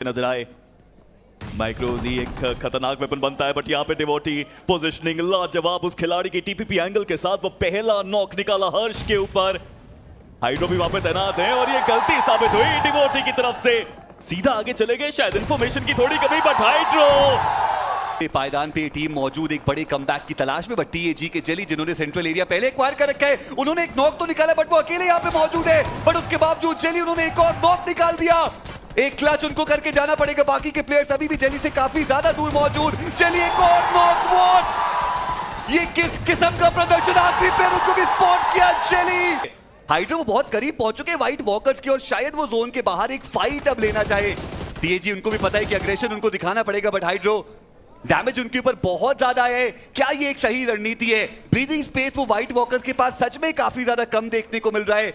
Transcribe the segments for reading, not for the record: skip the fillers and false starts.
नजर आए। माइक्रोजी एक खतरनाक वेपन बनता है, बट यहाँ पे डिवोटी पोजिशनिंग लाजवाब उस खिलाड़ी की टीपीपी एंगल के साथ। वो पहला नॉक निकाला हर्ष के ऊपर। हाइड्रो भी वहां पे तैनात है और ये गलती साबित हुई डिवोटी की तरफ से। सीधा आगे चले गए, शायद इंफॉर्मेशन की थोड़ी कमी, बट हाइड्रो पायदान पे टीम मौजूद एक बड़े कमबैक की तलाश में। बट टीएजी के जेली जिन्होंने सेंट्रल एरिया पहले एक्वायर कर रखा है, उन्होंने एक नॉक तो निकाला, बट वो अकेले यहाँ पे मौजूद है। बट उसके बावजूद जेली उन्होंने एक और नॉक निकाल दिया। एक क्लच उनको करके जाना पड़ेगा। बाकी के प्लेयर्स अभी भी जेली से काफी ज्यादा दूर मौजूद। जेली एक और नॉक। वॉट, ये किस किस्म का प्रदर्शन! आखिरी प्लेयर को भी स्पॉट किया जेली। हाइड्रो बहुत करीब पहुंच चुके व्हाइट वॉकर्स की और शायद वो जोन के बाहर एक फाइट अब लेना चाहे। टीएजी उनको भी पता है कि अग्रेशन उनको दिखाना पड़ेगा, बट हाइड्रो डैमेज उनके ऊपर बहुत ज्यादा है। क्या ये एक सही रणनीति है? ब्रीदिंग स्पेस वो व्हाइट वॉकर्स के पास सच में काफी ज्यादा कम देखने को मिल रहा है।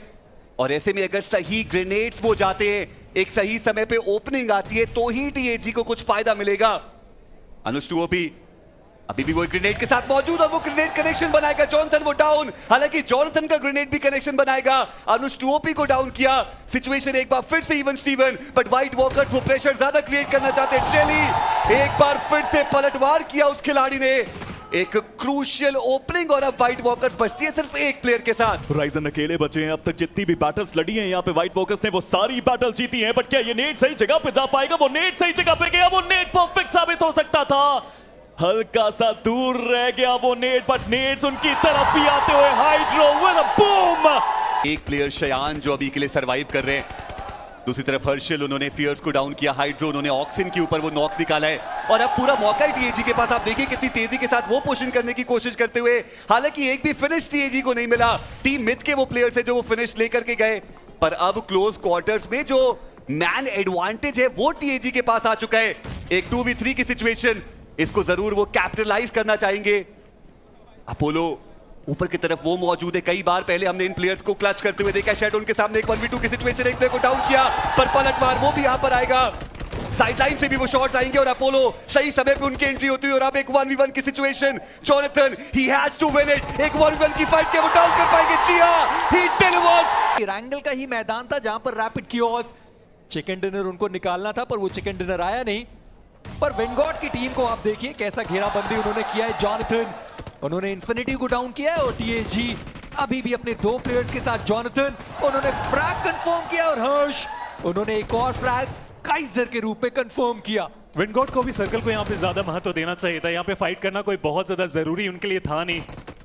और ऐसे में अगर सही ग्रेनेड्स वो जाते हैं, एक सही समय पे ओपनिंग आती है, तो ही टीएजी को कुछ फायदा मिलेगा। अनुज 2OP अभी भी वो ग्रेनेड के साथ मौजूद और वो ग्रेनेड कनेक्शन बनाएगा। जॉनसन वो डाउन, हालांकि जॉनसन का ग्रेनेड भी कनेक्शन बनाएगा। अनुज 2OP को डाउन किया। सिचुएशन एक बार फिर से even Steven, but white walkers वो प्रेशर ज्यादा क्रिएट करना चाहते हैं। जेली एक बार फिर से पलटवार किया उस खिलाड़ी ने। एक क्रूशियल ओपनिंग और अब व्हाइट वॉकर्स बचती है सिर्फ एक प्लेयर के साथ। राइजन अकेले बचे हैं। अब तक जितनी भी बैटल्स लड़ी हैं यहाँ पे व्हाइट वॉकर्स ने, वो सारी बैटल्स जीती हैं। बट क्या ये नेट सही जगह पे जा पाएगा? वो नेट सही जगह पे गया, वो नेट परफेक्ट साबित हो सकता था। हल्का सा दूर रह गया वो नेट, बट नेट्स उनकी तरफ भी आते हुए हाइड्रो विद अ बूम। एक प्लेयर शयान जो अभी के लिए सरवाइव कर रहे हैं। दूसरी तरफ हर्षल, उन्होंने फियर्स को डाउन किया। हाइड्रो उन्होंने ऑक्सिन के ऊपर वो नॉक निकाला है और अब पूरा मौका है टीएजी के पास। आप देखिए कितनी तेजी के साथ वो पोजिशन करने की कोशिश करते हुए। हालांकि एक भी फिनिश टीएजी को नहीं मिला। टीम मिथ के वो प्लेयर्स है जो वो फिनिश लेकर के गए, पर अब क्लोज क्वार्टर्स में जो मैन एडवांटेज है वो टीएजी के पास आ चुका है। एक 2v3 की सिचुएशन, इसको जरूर वो कैपिटलाइज करना चाहेंगे। अपोलो ऊपर की तरफ वो मौजूद है। कई बार पहले हमने इन प्लेयर्स को क्लच करते हुए देखा। शैडो उनके सामने एक 1v2 की सिचुएशन, एक प्लेयर को डाउन किया, पर पलटवार वो भी यहां पर आएगा। साइडलाइन से भी वो शॉट आएंगे और अपोलो सही समय पे उनकी एंट्री होती है। और अब एक 1v1 की situation. Jonathan he has to win it. एक 1v1 की फाइट के वो डाउन कर पाएंगे। जी हां, ही डिलीवर्स। रैंगल का ही मैदान था जहां पर रैपिड कियोस चिकन डिनर उनको निकालना था, पर वो चिकन डिनर आया नहीं। पर विंगॉट की टीम को आप देखिए कैसा घेराबंदी उन्होंने किया है। जॉनथन उन्होंने इन्फिनिटी को डाउन किया है और टीएजी अभी भी अपने दो प्लेयर्स के साथ। जॉनथन उन्होंने फ्रैग कंफर्म किया और हर्ष उन्होंने एक और फ्रैग काइजर के रूप में कंफर्म किया। विंगॉट को भी सर्कल को यहाँ पे ज्यादा महत्व देना चाहिए था। यहाँ पे फाइट करना कोई बहुत ज्यादा जरूरी उनके लिए था नहीं।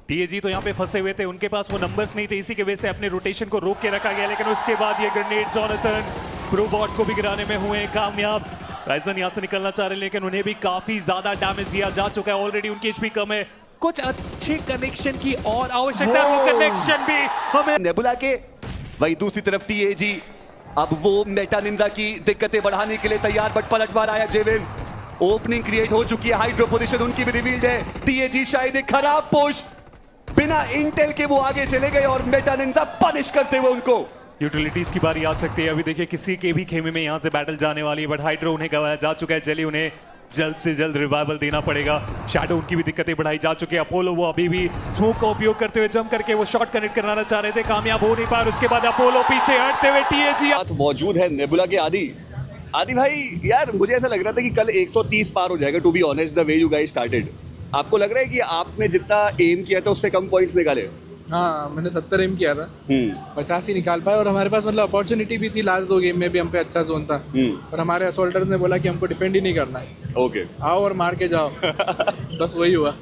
टीएजी तो यहाँ पे फंसे हुए थे, उनके पास वो नंबर्स नहीं थे, इसी के वजह से अपने रोटेशन को रोक के रखा गया। लेकिन उसके बाद ये ग्रेनेड जॉनथन प्रोबॉट को भी गिराने में हुए कामयाब। राइजन यहाँ से निकलना चाह रहे हैं, लेकिन उन्हें भी काफी ज्यादा डैमेज दिया जा चुका है। ऑलरेडी उनकी एचपी कम है। कुछ अच्छे कनेक्शन की और आवश्यकता है। वो कनेक्शन भी हमें नेबुला के। वही दूसरी तरफ टीएजी अब वो मेटा निंदा की दिक्कतें बढ़ाने के लिए तैयार, बट पलटवार आया जेविन। ओपनिंग क्रिएट हो चुकी है। हाइड्रो पोजीशन उनकी भी रिवील्ड है। टीएजी शायद एक खराब पुश, बिना इंटेल के वो आगे चले गए और मेटा निंदा पनिश करते हुए उनको। यूटिलिटीज की बारी आ सकती है। अभी देखिए किसी के भी खेमे में यहाँ से बैटल जाने वाली है, बट हाइड्रो उन्हें गवाया जा चुका है। जेली उन्हें जल्द से जल्द रिवाइवल देना पड़ेगा। शैडो उनकी भी दिक्कतें बढ़ाई जा चुकी है। अपोलो वो अभी भी स्मोक का उपयोग करते हुए जंप करके वो शॉट कनेक्ट कराना चाह रहे थे, कामयाब हो नहीं पाए। उसके बाद अपोलो पीछे हटते हुए टीएजी मौजूद है। नेबुला के आदि भाई, यार मुझे ऐसा लग रहा था कि कल 130 पार हो जाएगा। To be honest the way you guys started, आपको लग रहा है कि आपने जितना एम किया था उससे कम पॉइंट्स निकाले? हाँ, मैंने 70 एम किया था, 50 ही निकाल पाए। और हमारे पास मतलब अपॉर्चुनिटी भी थी। लास्ट 2 गेम में भी हम पे अच्छा जोन था, पर हमारे असोल्टर्स ने बोला कि हमको डिफेंड ही नहीं करना है। ओके, आओ और मार के जाओ। बस वही हुआ।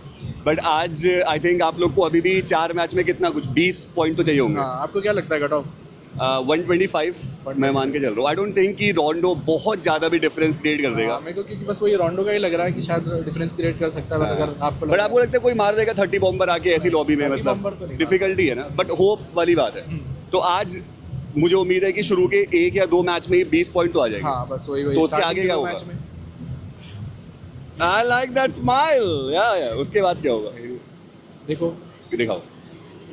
बट आज आई थिंक आप लोग को अभी भी 4 मैच में कितना कुछ 20 पॉइंट तो चाहिए होंगे। हाँ, आपको क्या लगता है कट ऑफ? 125 मैं मान के चल रहा हूँ। आई डोंट थिंक कि रोंडो बहुत ज़्यादा भी डिफरेंस क्रिएट कर देगा। मेरे को क्योंकि बस वही रोंडो का ही लग रहा है कि शायद डिफरेंस क्रिएट कर सकता है। अगर आपको बट आपको लगता है कोई मार देगा 30 बॉम्बर आके ऐसी लॉबी में? 30 बॉम्बर तो मतलब नहीं, डिफिकल्टी है ना, बट होप वाली बात है। तो आज मुझे उम्मीद है कि शुरू के 1 या 2 मैच में 20 पॉइंट तो आ जाएंगे। हाँ, बस वही तो उसके आगे क्या होगा? I like that smile. या उसके बाद क्या होगा? देखो, दिखाओ।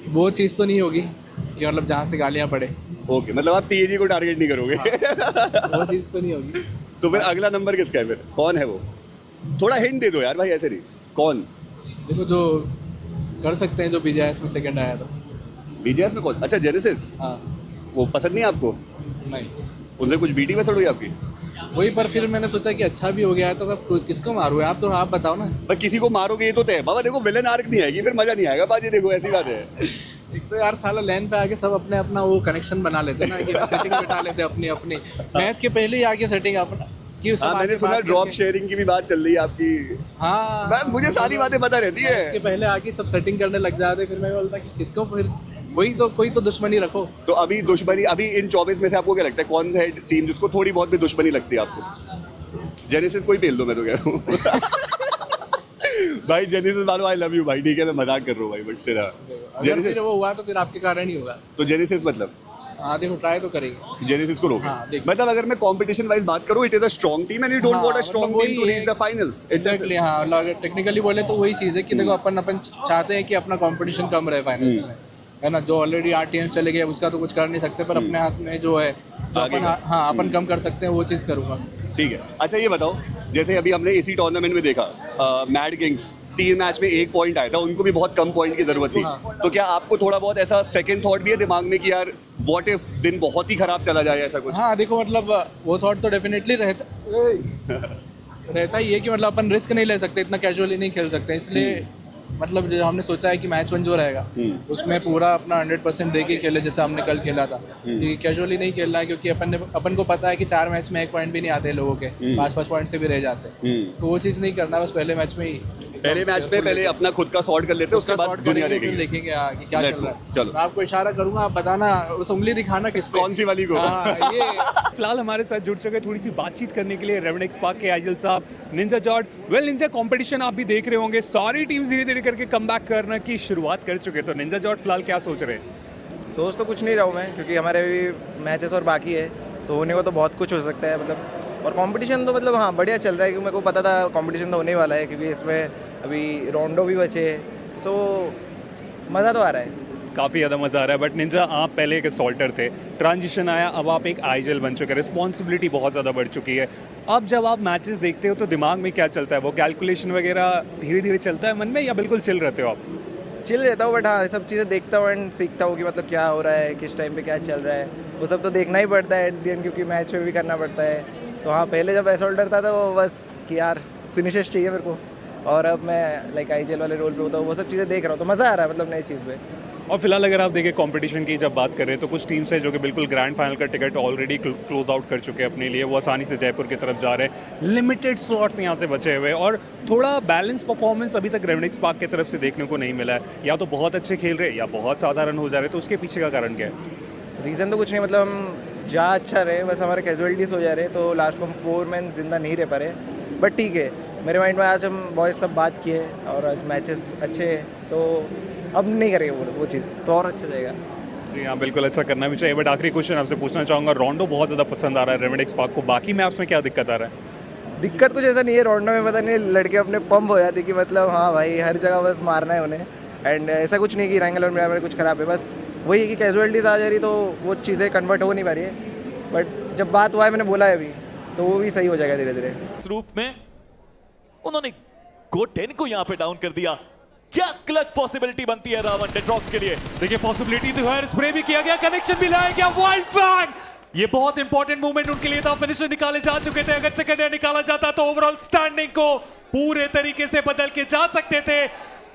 वो चीज़ तो नहीं होगी कि मतलब जहाँ से गालियाँ पड़े। ओके, मतलब आप टीएजी को टारगेट नहीं करोगे। वो चीज़ तो नहीं होगी। तो फिर अगला नंबर किसका है? फिर कौन है वो? थोड़ा हिंट दे दो यार भाई, ऐसे नहीं। कौन? देखो, जो कर सकते हैं, जो बीजेएस में सेकंड आया था। बीजेएस में कौन? अच्छा, जेनेसिस। हाँ। वो पसंद नहीं आपको? नहीं। उनसे कुछ बीटी में सड़ हुई आपकी? वही पर फिर मैंने सोचा कि अच्छा भी हो गया है तो अब किसको मारूँ आप, तो आप बताओ ना। पर किसी को मारोगे ये तो तय बाबा, देखो विलन आर्क नहीं आएगी फिर मजा नहीं आएगा बाजी, देखो ऐसी बात है। एक तो यार साला लैन पे आके सब अपने अपना वो कनेक्शन बना लेते ना, कि सेटिंग बिठा लेते अपनी अपनी मैच के पहले ही आके सेटिंग अपना कि सब हाँ मैंने आके सुना बात ड्रॉप करके- शेयरिंग की भी बात चल रही है आपकी। हाँ बस मुझे सारी बातें पता रहती मैच के है। पहले आके सब सेटिंग करने लग जाते, फिर मैं बोलता कि किसको, फिर वही तो कोई तो दुश्मनी रखो। तो अभी दुश्मनी, अभी इन 24 में से आपको क्या लगता है कौन है टीम जिसको थोड़ी बहुत भी दुश्मनी लगती है आपको? जेनेसिस कोई पेल दो, मैं तो कह रहा हूँ। भाई जेनेसिस वालों आई लव यू भाई, ठीक है मैं मजाक कर रहा हूँ भाई, बट सिरा अगर जेनेसिस, फिर वो हुआ तो फिर आपके कारण ही होगा। तो जेनेसिस मतलब हाँ देखो ट्राई तो करेंगे। जेनेसिस को रोके। हाँ, देखिए। मतलब अगर मैं कंपटीशन वाइज बात करूँ, it is a strong team and you don't हाँ, वांट अ मतलब स्ट्रॉन्ग वही टीम टू है। Reach the finals. एग्जैक्टली हाँ, अगर टेक्निकली बोले तो वही चीज़ है कि देखो अपन चाहते हैं कि अपना कंपटीशन कम रहे फाइनल्स में, है ना। जो ऑलरेडी 8 टीम चले गए उसका तो कुछ कर नहीं सकते, पर अपने हाथ में जो है जो आगे अपन, का। हाँ अपन कम कर सकते हैं वो चीज़ करूँगा। ठीक है, अच्छा ये बताओ, जैसे अभी हमने इसी टूर्नामेंट में देखा मैड किंग्स 3 मैच में 1 पॉइंट आया था, उनको भी बहुत कम पॉइंट की जरूरत थी। तो क्या आपको थोड़ा बहुत ऐसा सेकंड थॉट भी है दिमाग में कि यार व्हाट इफ दिन बहुत ही खराब चला जाए, ऐसा कुछ? हाँ देखो मतलब वो थॉट तो डेफिनेटली रहता ही है कि मतलब अपन रिस्क नहीं ले सकते, इतना कैजुअली नहीं खेल सकते, इसलिए मतलब जो हमने सोचा है कि मैच 1 जो रहेगा उसमें पूरा अपना 100% दे के खेले, जैसे हमने कल खेला था। कि कैजुअली नहीं खेलना है, क्योंकि अपन को पता है कि 4 मैच में 1 पॉइंट भी नहीं आते लोगों के, 5-5 पॉइंट से भी रह जाते हैं। तो वो चीज़ नहीं करना, बस पहले मैच में ही पहले मैच पे पहले अपना खुद का सॉर्ट कर लेते हैं, उसके उसका बाद शॉट दुनिया करेंगे, फिर देखेंगे। देखेंगे कि क्या Let's चल रहा go, है। चलो। मैं आपको इशारा करूंगा, आप बताना, उस उंगली दिखाना किस पे। कौन सी वाली को? हाँ, ये फिलहाल हमारे साथ जुड़ चुके थोड़ी सी बातचीत करने के लिए रेवेन स्पार्क के आइजल साहब, निंजा जॉर्ड। वेल निंजा, कंपटीशन आप भी देख रहे होंगे, सारी टीम धीरे धीरे करके कमबैक करने की शुरुआत कर चुके, तो निंजा जॉर्ड फिलहाल क्या सोच रहे हैं? सोच तो कुछ नहीं रहा हूँ मैं, क्योंकि हमारे भी मैचेस और बाकी है, तो होने को तो बहुत कुछ हो सकता है मतलब। और कंपटीशन तो मतलब हाँ बढ़िया चल रहा है, क्योंकि मेरे को पता था कंपटीशन तो होने वाला है, क्योंकि इसमें अभी रोंडो भी बचे हैं, सो मज़ा तो आ रहा है। काफ़ी ज़्यादा मज़ा आ रहा है। बट निंजा, आप पहले एक असॉल्टर थे, ट्रांजिशन आया, अब आप एक आइजल बन चुके हैं, रिस्पॉन्सिबिलिटी बहुत ज़्यादा बढ़ चुकी है। अब जब आप मैचेस देखते हो तो दिमाग में क्या चलता है? वो कैलकुलेशन वगैरह धीरे धीरे चलता है मन में, या बिल्कुल चिल रहते हो आप? चिल रहता हूँ, बट हाँ सब चीज़ें देखता हूँ एंड सीखता हूँ कि मतलब क्या हो रहा है, किस टाइम पे क्या चल रहा है, वो सब तो देखना ही पड़ता है एट द एंड, क्योंकि मैच में भी करना पड़ता है। तो हाँ पहले जब असॉल्टर था तो बस कि यार फिनिशेस चाहिए मेरे को, और अब मैं लाइक आईजीएल वाले रोल पे होता हूँ, वो सब चीज़ें देख रहा हूँ, तो मज़ा आ रहा है मतलब नई चीज़ पे। और फिलहाल अगर आप देखें कंपटीशन की जब बात करें तो कुछ टीम्स है जो कि बिल्कुल ग्रैंड फाइनल का टिकट ऑलरेडी क्लोज आउट कर चुके हैं अपने लिए, वो आसानी से जयपुर की तरफ जा रहे हैं, लिमिटेड स्लॉट्स यहाँ से बचे हुए, और थोड़ा बैलेंस परफॉर्मेंस अभी तक रेवेन स्पार्क की तरफ से देखने को नहीं मिला है। या तो बहुत अच्छे खेल रहे या बहुत साधारण हो जा रहे, तो उसके पीछे का कारण क्या है? रीज़न तो कुछ नहीं, मतलब हम जा अच्छा रहे, बस हमारे कैजुअलिटीज़ हो जा रहे, तो लास्ट को हम 4 मैन जिंदा नहीं रह पा रहे। बट ठीक है, मेरे माइंड में आज हम बॉयज़ सब बात किए और आज मैचेस अच्छे हैं, तो अब नहीं करेंगे वो चीज़, तो और अच्छा जाएगा। जी हाँ, बिल्कुल अच्छा करना भी चाहिए। बट आखिरी क्वेश्चन आपसे पूछना चाहूँगा, रोंडो बहुत ज़्यादा पसंद आ रहा है रेवेन स्पार्क को, बाकी मैप्स में क्या दिक्कत आ रहा है? दिक्कत कुछ ऐसा नहीं है, रोंडो में पता नहीं लड़के अपने पंप हो जाते कि मतलब हाँ भाई हर जगह बस मारना है उन्हें, एंड ऐसा कुछ नहीं कि रैंगल और मेरा कुछ ख़राब है, बस वही है कि कैजुअलिटीज़ आ जा रही तो वो चीज़ें कन्वर्ट हो नहीं पा रही है। बट जब बात हुआ है, मैंने बोला है अभी, तो वो भी सही हो जाएगा धीरे धीरे। इस रूप में उन्होंने गो 10 को यहाँ पे डाउन कर दिया। क्या क्लच पॉसिबिलिटी बनती है रावण डेट्रॉक्स के लिए? देखिए पॉसिबिलिटी तो है, स्प्रे भी किया गया, कनेक्शन भी लाया गया, वाइल्ड फ्लैग, ये बहुत इंपॉर्टेंट मूवमेंट उनके लिए था। फिनिशर निकाले जा चुके थे, अगर सेकंड एयर निकाला जाता तो ओवरऑल स्टैंडिंग को पूरे तरीके से बदल के जा सकते थे,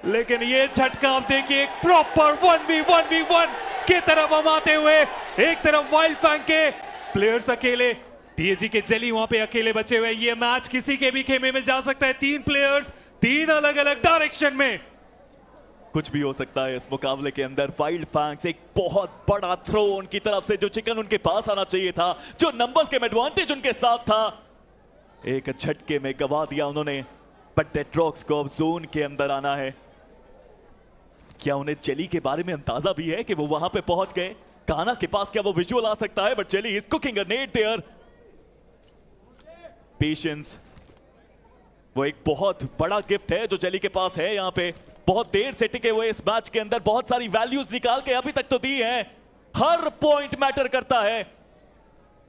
लेकिन ये झटका आप देखिए, एक प्रॉपर 1v1 के तरफ हम आते हुए, एक तरफ वाइल्ड फैंग के प्लेयर्स अकेले, टीएजी के जेली वहां पे अकेले बचे हुए। ये मैच किसी के भी खेमे में जा सकता है, 3 प्लेयर्स 3 अलग अलग डायरेक्शन में, कुछ भी हो सकता है इस मुकाबले के अंदर। वाइल्ड फैंग्स एक बहुत बड़ा थ्रो उनकी तरफ से, जो चिकन उनके पास आना चाहिए था, जो नंबर्स के एडवांटेज उनके साथ था, एक झटके में गवा दिया उन्होंने। बट डेट्रॉक्स को अब जोन के अंदर आना है। क्या उन्हें जेली के बारे में अंदाजा भी है कि वो वहां पे पहुंच गए? काना के पास क्या वो विजुअल आ सकता है? But Jelly is cooking a net there. Patience वो एक बहुत बड़ा गिफ्ट है जो जेली के पास है। यहाँ पे बहुत देर से टिके हुए इस मैच के अंदर बहुत सारी वैल्यूज निकाल के अभी तक तो दी है, हर पॉइंट मैटर करता है।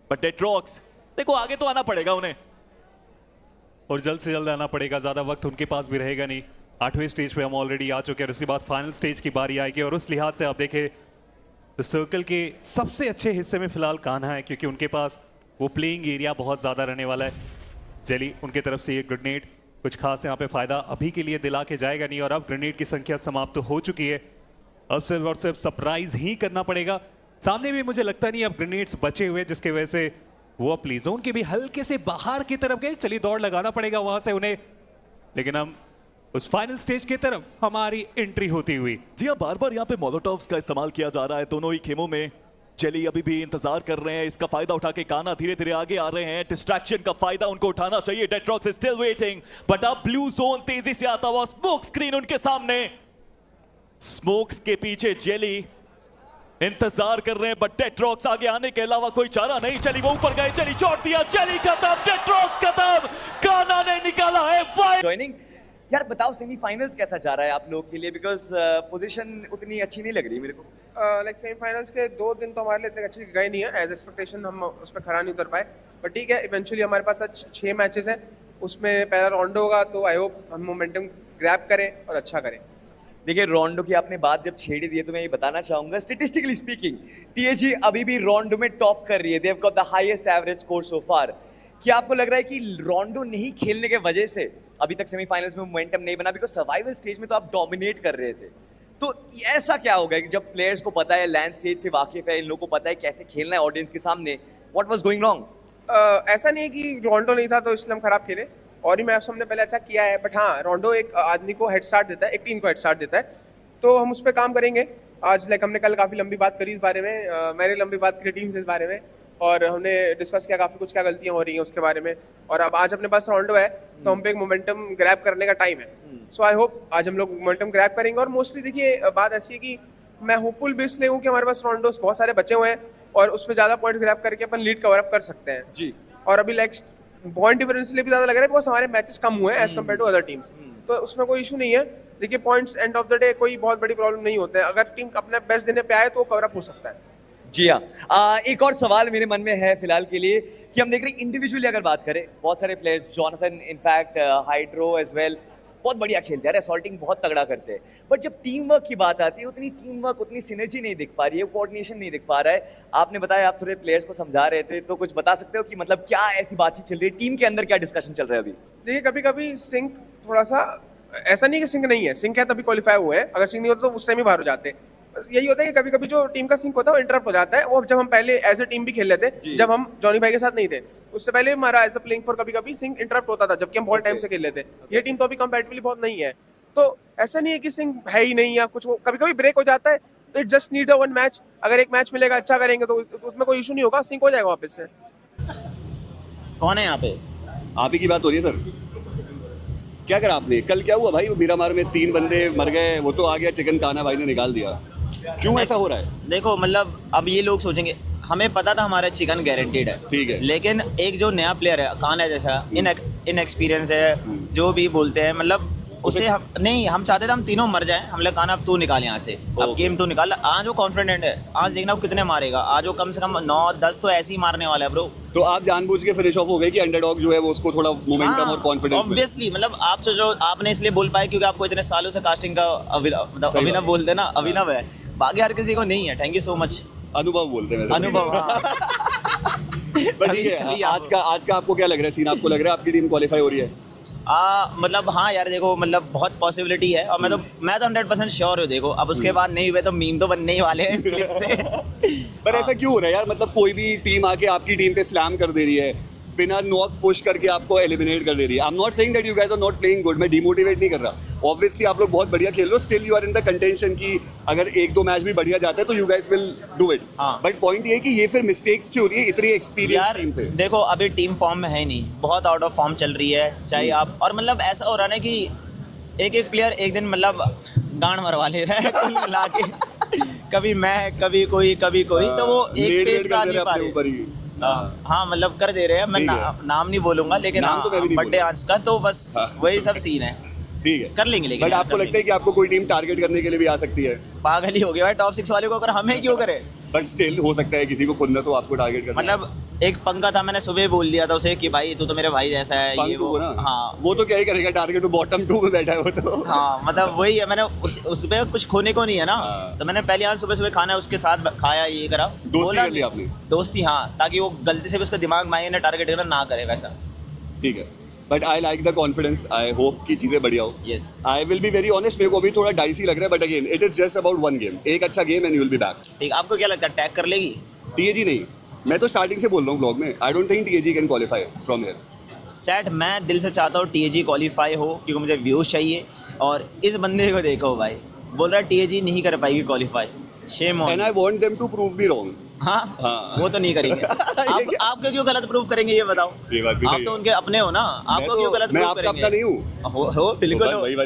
बट डेट्रॉक्स देखो आगे तो आना पड़ेगा उन्हें, और जल्द से जल्द आना पड़ेगा, ज्यादा वक्त उनके पास भी रहेगा नहीं। 8वें स्टेज पे हम ऑलरेडी आ चुके हैं, उसके बाद फाइनल स्टेज की बारी आएगी, और उस लिहाज से आप देखें तो सर्कल के सबसे अच्छे हिस्से में फिलहाल कान्हा है, क्योंकि उनके पास वो प्लेइंग एरिया बहुत ज़्यादा रहने वाला है। जेली उनके तरफ से ये ग्रेनेड कुछ खास यहाँ पे फायदा अभी के लिए दिला के जाएगा नहीं, और अब ग्रेनेड की संख्या समाप्त हो चुकी है। अब सिर्फ और सिर्फ सरप्राइज ही करना पड़ेगा। सामने भी मुझे लगता नहीं अब ग्रेनेड्स बचे हुए, जिसकी वजह से वो अपनी जोन के भी हल्के से बाहर की तरफ गए। चलिए दौड़ लगाना पड़ेगा वहां से उन्हें, लेकिन हम उस फाइनल स्टेज की तरफ हमारी एंट्री होती हुई। जी हाँ, बार बार यहाँ पे मोलोटॉव्स का इस्तेमाल किया जा रहा है दोनों ही खेमों में। जेली अभी भी इंतजार कर रहे हैं, इसका फायदा उठा के काना धीरे धीरे आगे आ रहे हैं। डिस्ट्रैक्शन का फायदा उनको उठाना चाहिए। डेट्रॉक्स इज स्टिल वेटिंग, बट अब ब्लू जोन तेजी से आता हुआ, स्मोक स्क्रीन उनके सामने। स्मोक्स के पीछे जेली इंतजार कर रहे हैं, बट डेट्रॉक्स आगे आने के अलावा कोई चारा नहीं। चली वो ऊपर गए, चली चोट दिया, चली खत्म, डेट्रॉक्स खत्म, काना ने निकाला है ज्वाइनिंग। यार बताओ सेमीफाइनल्स कैसा जा रहा है आप लोग के लिए, बिकॉज पोजीशन उतनी अच्छी नहीं लग रही मेरे को। लाइक सेमीफाइनल्स के 2 दिन तो हमारे लिए इतने अच्छे गए नहीं है, एज एक्सपेक्टेशन हम उस पर खरा नहीं उतर पाए, बट ठीक है। इवेंचुअली हमारे पास आज 6 मैचेस हैं, उसमें पहला राउंड होगा, तो आई होप हम मोमेंटम ग्रैब करें और अच्छा करें। देखिए रोंडो की आपने बात जब छेड़ी दी है तो मैं ये बताना चाहूंगा, स्टेटिस्टिकली स्पीकिंग टीएजी अभी भी रोंडो में टॉप कर रही है। They have got the highest average score so far. क्या आपको लग रहा है कि रोंडो नहीं खेलने के वजह से अभी तक सेमीफाइनल्स में मोमेंटम नहीं बना? बिकॉज सर्वाइवल स्टेज में तो आप डोमिनेट कर रहे थे, तो ऐसा क्या होगा कि जब प्लेयर्स को पता है, लैंड स्टेज से वाकिफ है, इन लोगों को पता है कैसे खेलना है ऑडियंस के सामने, व्हाट वाज गोइंग रॉन्ग? ऐसा नहीं है कि रोंडो नहीं था तो इसलिए हम खराब खेले, और ही मैच हमने पहले अच्छा किया है, बट हाँ रोंडो एक आदमी को हेड स्टार्ट देता है, एक टीम को हेड स्टार्ट देता है, तो हम उस पर काम करेंगे आज। लाइक हमने कल काफ़ी लंबी बात करी इस बारे में, मैंने लंबी बात करी टीम से इस बारे में, और हमने डिस्कस किया काफ़ी कुछ क्या गलतियां हो रही हैं उसके बारे में, और अब आज अपने पास रोंडो है तो हम पे एक मोमेंटम ग्रैब करने का टाइम है। सो आई होप आज हम लोग मोमेंटम ग्रैब करेंगे, और मोस्टली देखिए बात ऐसी है कि मैं होपफुल भी इसलिए हूँ कि हमारे पास रोंडोस बहुत सारे बचे हुए हैं और उसमें ज़्यादा पॉइंट ग्रैब करके अपन लीड कवर अप कर सकते हैं जी। और अभी लाइक पॉइंट डिफरेंस इसलिए भी ज़्यादा लग रहा है बिकॉज हमारे मैचेस कम हुए हैं as compare to other teams, तो उसमें कोई इशू नहीं है। देखिए points end of the day कोई बहुत बड़ी प्रॉब्लम नहीं होते हैं, अगर टीम अपने बेस्ट देने पे आए तो कवर अप हो सकता है। जी हाँ, एक और सवाल मेरे मन में है फिलहाल के लिए कि हम देख रहे हैं इंडिविजुअली अगर बात करें, बहुत सारे players, Jonathan in fact, Hydro as well, बहुत बढ़िया खेलते हैं, असॉल्टिंग बहुत तगड़ा करते हैं, बट जब टीम वर्क की बात आती है उतनी टीम वर्क, उतनी सिनर्जी नहीं दिख पा रही है, कोऑर्डिनेशन नहीं दिख पा रहा है। आपने बताया आप थोड़े प्लेयर्स को समझा रहे थे, तो कुछ बता सकते हो कि मतलब क्या ऐसी बातचीत चल रही है टीम के अंदर, क्या डिस्कशन चल रहा है अभी? देखिए कभी कभी सिंक थोड़ा सा, ऐसा नहीं कि सिंक नहीं है, सिंक है तभी क्वालिफाई हुए हैं, अगर सिंक नहीं होता तो उस टाइम ही बाहर हो जाते। बस यही होता है कि कभी कभी जो टीम का सिंक होता है वो इंटरप्ट हो जाता है। वो जब हम पहले एज ए टीम भी खेल लेते, जब हम जॉनी भाई के साथ नहीं थे, उससे पहले हमारा एज ए प्लेइंग फॉर कभी कभी सिंक इंटरप्ट होता था जबकि हम बहुत टाइम से खेल लेते। ये टीम तो अभी कंपैरेटिवली बहुत नहीं है, तो ऐसा नहीं है कि सिंक है ही नहीं या कुछ, वो कभी कभी ब्रेक हो जाता है, it just need a one match. अगर एक मैच मिलेगा अच्छा करेंगे तो उसमें कोई इशू नहीं होगा, सिंक हो जाएगा वापस से। कौन है यहाँ पे? आप ही की बात हो रही है सर। क्या करा आपने? कल क्या हुआ भाई, वो मीरामार में 3 बंदे मर गए, वो तो आ गया चिकन काना भाई ने निकाल दिया। क्यों ऐसा हो रहा है? देखो मतलब अब ये लोग सोचेंगे, हमें पता था हमारा चिकन गारंटीड है, ठीक है, लेकिन एक जो नया प्लेयर है काना जैसा इनएक्सपीरियंस है, जो भी बोलते हैं मतलब उसे हम नहीं, हम चाहते थे हम तीनों मर जाएं, हम लोग काना अब तू निकाल यहाँ से, अब गेम तू निकाल। आज वो कॉन्फिडेंट है, आज देखना वो कितने मारेगा, आज वो कम से कम 9-10 तो ऐसे ही मारने वाला है ब्रो। तो आप जानबूझ के फिनिश ऑफ हो गए कि अंडरडॉग जो है वो उसको थोड़ा मोमेंटम और कॉन्फिडेंस। ऑब्वियसली मतलब आप जो आपने इसलिए बोल पाए क्योंकि आपको इतने सालों से कास्टिंग का अभिनव बोलते ना, अभिनव है, बाकी हर किसी को नहीं है। Thank you so much. अनुभव बोलते हैं अनुभव। पर ठीक है, आज का आपको क्या लग रहा है सीन? आपको लग रहा है आपकी टीम क्वालिफाई हो रही है? मतलब हाँ यार देखो, मतलब बहुत पॉसिबिलिटी है, और मैं तो 100% श्योर हूँ। देखो अब उसके बाद नहीं हुए तो मीम तो बनने ही वाले हैं इस क्लिप से। पर ऐसा क्यों हो रहा है यार? मतलब कोई भी टीम आके आपकी टीम पे स्लैम कर दे रही है, बिना नॉक पुश करके आपको एलिमिनेट कर दे रही है। I am not saying that you guys are not playing good, मैं डिमोटिवेट नहीं कर रहा। ऑब्वियसली आप लोग बहुत बढ़िया खेल रहे हो, still you are in the contention की अगर 1-2 मैच भी बढ़िया जाता है तो you guys will do it. But point ये है कि ये फिर मिस्टेक्स क्यों हो रही है इतनी एक्सपीरियंस टीम से? देखो अभी टीम फॉर्म में है नहीं, बहुत आउट ऑफ फॉर्म चल रही है, चाहे आप, और मतलब ऐसा हो रहा है ना कि एक प्लेयर एक दिन मतलब गांड मरवा ले रहा है कुल मिला के, कभी मैं कभी कोई तो वो एक पेस पे आ नहीं पा रहे। हाँ मतलब कर दे रहे हैं, मैं नाम नहीं बोलूंगा, लेकिन बर्थडे आज का तो बस वही सब सीन है। ठीक है, कर लेंगे। लेकिन बट आपको लगता है कि आपको कोई टीम टारगेट करने के लिए भी आ सकती है? पागल ही हो गया भाई, टॉप 6 वाले को अगर हमें क्यों करे? बट स्टिल हो सकता है किसी को खुन्नस हो आपको टारगेट करना। मतलब एक पंगा था, मैंने सुबह बोल दिया था उसे कि भाई तू तो मेरे भाई जैसा है, ये पंकु वो। को ना, हाँ वो तो क्या ही करेगा, टारगेट बॉटम 2 में बैठा है वो तो। हाँ, मतलब वही है, मैंने उस पे कुछ खोने को नहीं है ना। हाँ। तो मैंने पहले यहाँ सुबह सुबह खाना उसके साथ खाया, ये करा, दोस्ती बोला कर ली आपने? दोस्ती, हाँ, ताकि वो गलती से भी उसका दिमाग मायने टारगेट करना ना करे वैसा। ठीक है, but I like the confidence, I hope कि चीजें बढ़िया हो। Yes, I will be very honest, मेरे को अभी थोड़ा डाइसी लग रहा है, but again it is just about one game, एक अच्छा game and you will be back. ठीक। आपको क्या लगता है, टैग कर लेगी? टीएजी नहीं, मैं तो स्टार्टिंग से बोल रहा हूँ व्लॉग में, I don't think TAG can qualify from here. Chat, मैं दिल से चाहता हूँ टीएजी क्वालिफाई हो, क्योंकि मुझे व्यूज चाहिए। और इस बंदे को देखो भाई, बोल रहा है टीएजी नहीं कर पाएगी qualify. Shame on. And I want them to prove me wrong. हाँ, हाँ। वो तो नहीं करेंगे। आप क्यों गलत प्रूव करेंगे, ये बताओ। ये बात भी आप सही तो है। उनके अपने हो ना, आपको क्यों गलत मैं प्रूव आपका करेंगे? अपना नहीं हूँ। हो बिल्कुल तो हो। वही